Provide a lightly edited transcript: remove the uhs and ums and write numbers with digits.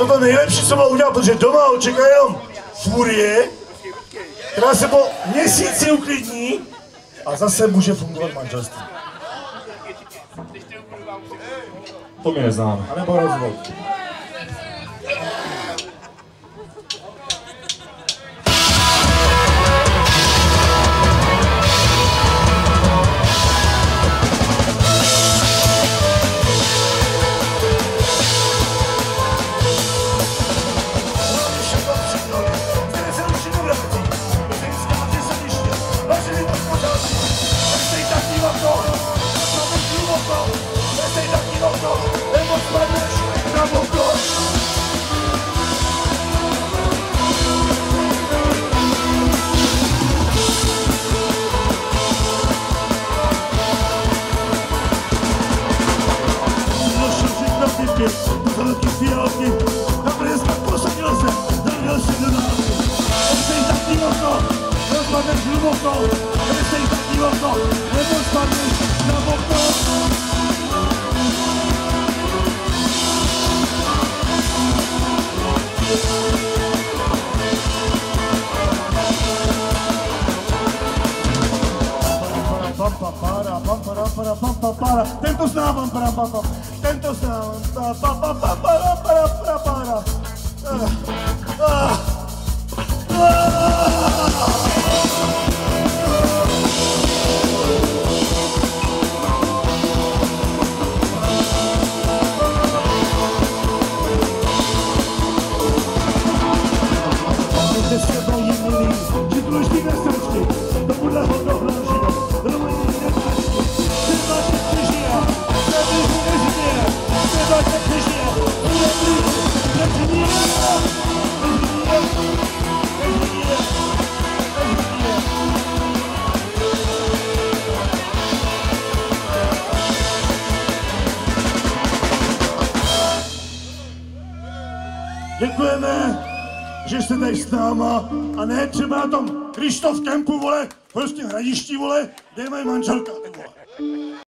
to to nejlepší, co mohu udělat, protože doma ho čeká jenom furie, která se po měsíci uklidní a zase může fungovat manželství. To my neznáme. A nebo rozvod. Velký fialky, na prězka posadil se, zadil si do náky. Nechcej taký okno, rozpadneš hluboko, nechcej taký okno, nebo spadneš na okno. Tento znám, tento znám, se bojí milý, že důležitý na srdci, tomuhle hodno hlážíme, Romani nepřečky, třeba tě přežije, nebyl nežije, třeba tě přežije, nebyl nežije, děkujeme, že jste tady s náma a ne třeba na tom Krištof kempu, vole, prostě hradiští, vole, kde je moje manželka, ty vole.